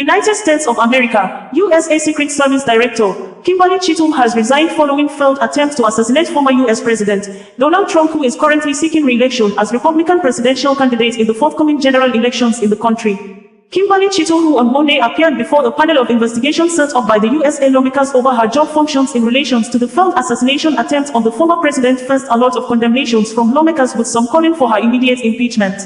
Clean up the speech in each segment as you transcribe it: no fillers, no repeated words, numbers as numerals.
United States of America, USA Secret Service Director Kimberly Cheatle has resigned following failed attempts to assassinate former U.S. President Donald Trump, who is currently seeking re-election as Republican presidential candidate in the forthcoming general elections in the country. Kimberly Cheatle, who on Monday appeared before a panel of investigation set up by the USA lawmakers over her job functions in relation to the failed assassination attempt on the former president, faced a lot of condemnations from lawmakers, with some calling for her immediate impeachment.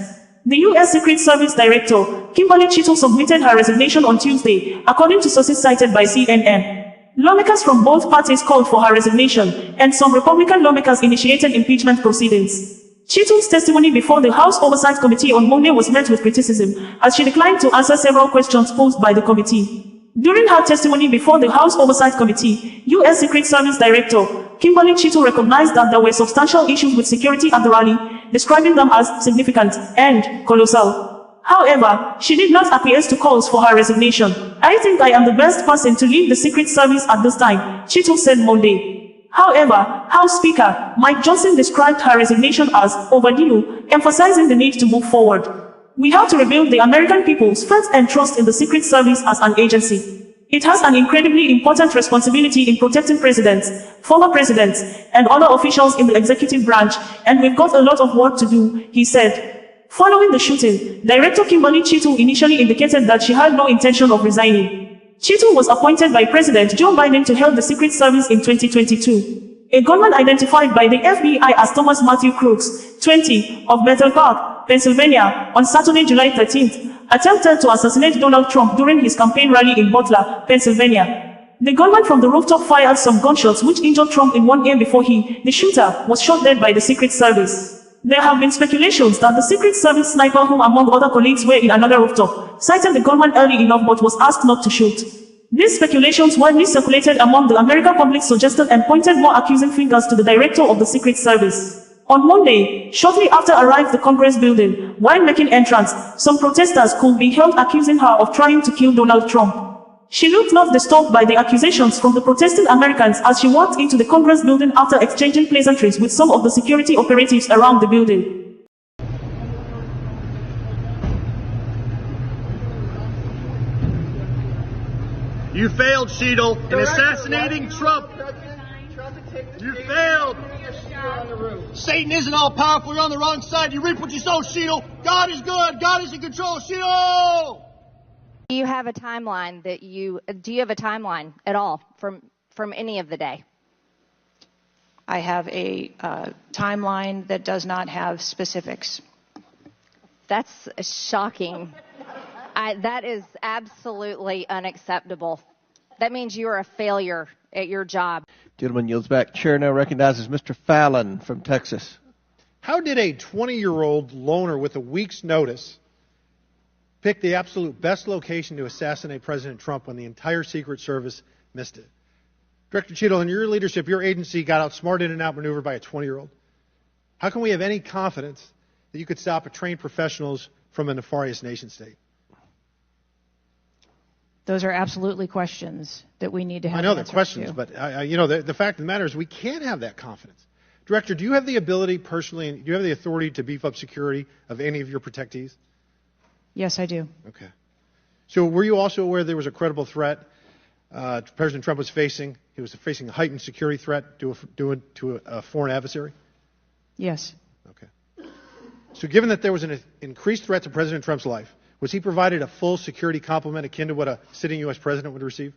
The U.S. Secret Service Director, Kimberly Cheatle, submitted her resignation on Tuesday, according to sources cited by CNN. Lawmakers from both parties called for her resignation, and some Republican lawmakers initiated impeachment proceedings. Cheatle's testimony before the House Oversight Committee on Monday was met with criticism, as she declined to answer several questions posed by the committee. During her testimony before the House Oversight Committee, U.S. Secret Service Director Kimberly Cheatle recognized that there were substantial issues with security at the rally, describing them as significant and colossal. However, she did not acquiesce to calls for her resignation. "I think I am the best person to lead the Secret Service at this time," Cheatle said Monday. However, House Speaker Mike Johnson described her resignation as overdue, emphasizing the need to move forward. "We have to rebuild the American people's faith and trust in the Secret Service as an agency. It has an incredibly important responsibility in protecting presidents, former presidents, and other officials in the executive branch, and we've got a lot of work to do," he said. Following the shooting, Director Kimberly Cheatle initially indicated that she had no intention of resigning. Cheatle was appointed by President Joe Biden to head the Secret Service in 2022. A gunman identified by the FBI as Thomas Matthew Crooks, 20, of Bethel Park, Pennsylvania, on Saturday, July 13th, attempted to assassinate Donald Trump during his campaign rally in Butler, Pennsylvania. The gunman from the rooftop fired some gunshots which injured Trump in one ear before the shooter, was shot dead by the Secret Service. There have been speculations that the Secret Service sniper, who among other colleagues were in another rooftop, sighted the gunman early enough but was asked not to shoot. These speculations widely circulated among the American public, suggested and pointed more accusing fingers to the director of the Secret Service. On Monday, shortly after arrived the Congress building, while making entrance, some protesters could be heard accusing her of trying to kill Donald Trump. She looked not disturbed by the accusations from the protesting Americans as she walked into the Congress building after exchanging pleasantries with some of the security operatives around the building. You failed, Cheatle, in assassinating Trump. You failed. Satan isn't all powerful. You're on the wrong side. You reap what you sow, Cheatle. God is good. God is in control, Cheatle. Do you have a timeline at all from any of the day? I have a timeline that does not have specifics. That's shocking. That is absolutely unacceptable. That means you are a failure at your job. Gentleman yields back. Chair now recognizes Mr. Fallon from Texas. How did a 20-year-old loner with a week's notice pick the absolute best location to assassinate President Trump when the entire Secret Service missed it? Director Cheatle, in your leadership, your agency got outsmarted and outmaneuvered by a 20-year-old. How can we have any confidence that you could stop a trained professionals from a nefarious nation state? Those are absolutely questions that we need to have. I know they're questions, but the fact of the matter is we can't have that confidence. Director, do you have the ability personally, and do you have the authority to beef up security of any of your protectees? Yes, I do. Okay. So were you also aware there was a credible threat President Trump was facing? He was facing a heightened security threat to a foreign adversary? Yes. Okay. So given that there was an increased threat to President Trump's life, was he provided a full security complement akin to what a sitting U.S. president would receive?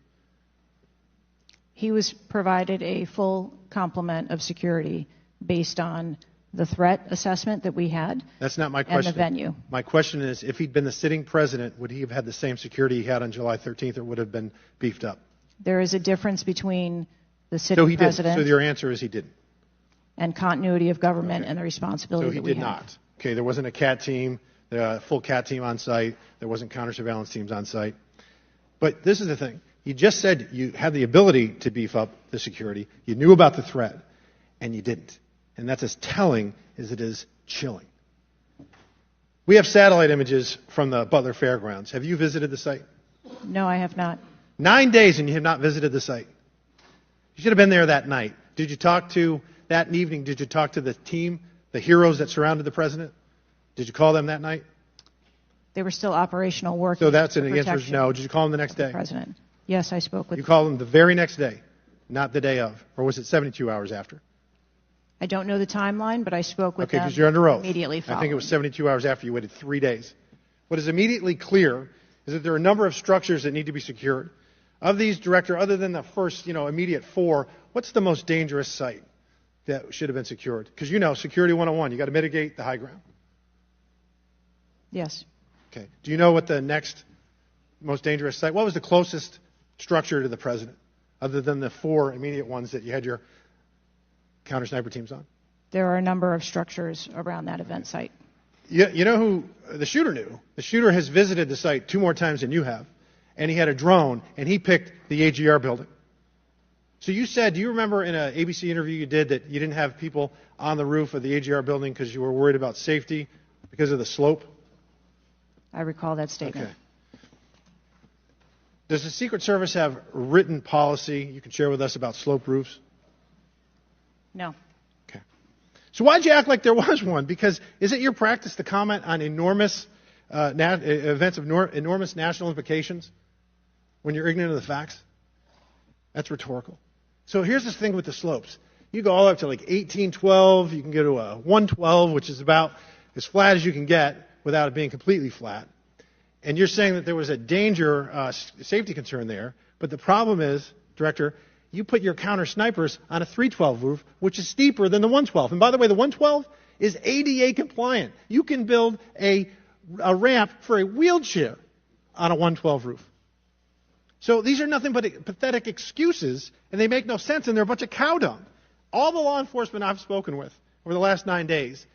He was provided a full complement of security based on the threat assessment that we had. That's not my question. And the venue. My question is, if he'd been the sitting president, would he have had the same security he had on July 13th, or would it have been beefed up? There is a difference between the sitting president. So your answer is he didn't. And continuity of government and the responsibility that we have. So he did not. Okay, there wasn't a CAT team, a full CAT team on site. There wasn't counter surveillance teams on site. But this is the thing. You just said you had the ability to beef up the security. You knew about the threat, and you didn't. And that's as telling as it is chilling. We have satellite images from the Butler Fairgrounds. Have you visited the site? No, I have not. 9 days and you have not visited the site. You should have been there that night. Did you talk to, that evening, did you talk to the team, the heroes that surrounded the president? Did you call them that night? They were still operational work. So that's an answer is no. Did you call him the next day? President. Yes, I spoke with. You called him the very next day, not the day of, or was it 72 hours after? I don't know the timeline, but I spoke with Okay, them because you're under oath. immediately following. I think it was 72 hours after. You waited 3 days. What is immediately clear is that there are a number of structures that need to be secured. Of these, Director, other than the first, immediate 4, what's the most dangerous site that should have been secured? Because Security 101, you got to mitigate the high ground. Yes. Okay. Do you know what the next most dangerous site? What was the closest structure to the president, other than the 4 immediate ones that you had your counter sniper teams on? There are a number of structures around that event site. You know who the shooter knew? The shooter has visited the site 2 more times than you have, and he had a drone, and he picked the AGR building. So you said, do you remember in an ABC interview you did that you didn't have people on the roof of the AGR building because you were worried about safety because of the slope? I recall that statement. Okay. Does the Secret Service have written policy you can share with us about slope roofs? No. Okay. So why'd you act like there was one? Because is it your practice to comment on enormous events of enormous national implications when you're ignorant of the facts? That's rhetorical. So here's the thing with the slopes. You go all up to like 1812. You can go to a 112, which is about as flat as you can get without it being completely flat. And you're saying that there was a danger, safety concern there. But the problem is, Director, you put your counter snipers on a 312 roof, which is steeper than the 112. And by the way, the 112 is ADA compliant. You can build a ramp for a wheelchair on a 112 roof. So these are nothing but pathetic excuses, and they make no sense, and they're a bunch of cow dung. All the law enforcement I've spoken with over the last 9 days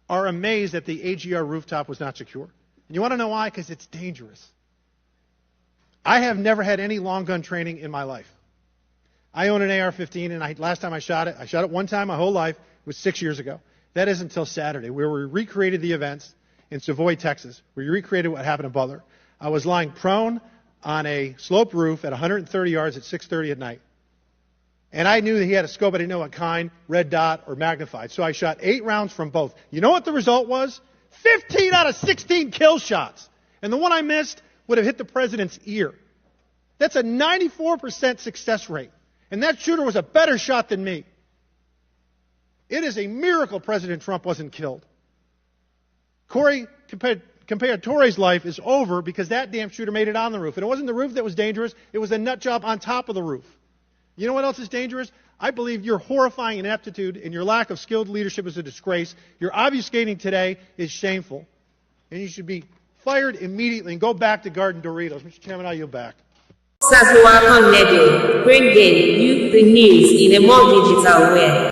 are amazed that the AGR rooftop was not secure. And you want to know why? Because it's dangerous. I have never had any long gun training in my life. I own an AR-15, and last time I shot it one time my whole life. It was 6 years ago. That is until Saturday, where we recreated the events in Savoy, Texas, where we recreated what happened in Butler. I was lying prone on a sloped roof at 130 yards at 6:30 at night. And I knew that he had a scope. I didn't know what kind, red dot or magnified. So I shot 8 rounds from both. You know what the result was? 15 out of 16 kill shots. And the one I missed would have hit the president's ear. That's a 94% success rate. And that shooter was a better shot than me. It is a miracle President Trump wasn't killed. Corey Comparatore's life is over because that damn shooter made it on the roof. And it wasn't the roof that was dangerous. It was a nut job on top of the roof. You know what else is dangerous? I believe your horrifying ineptitude and your lack of skilled leadership is a disgrace. Your obfuscating today is shameful. And you should be fired immediately and go back to Garden Doritos. Mr. Chairman, I yield back. Welcome, Radio, bringing you the news in a more digital way.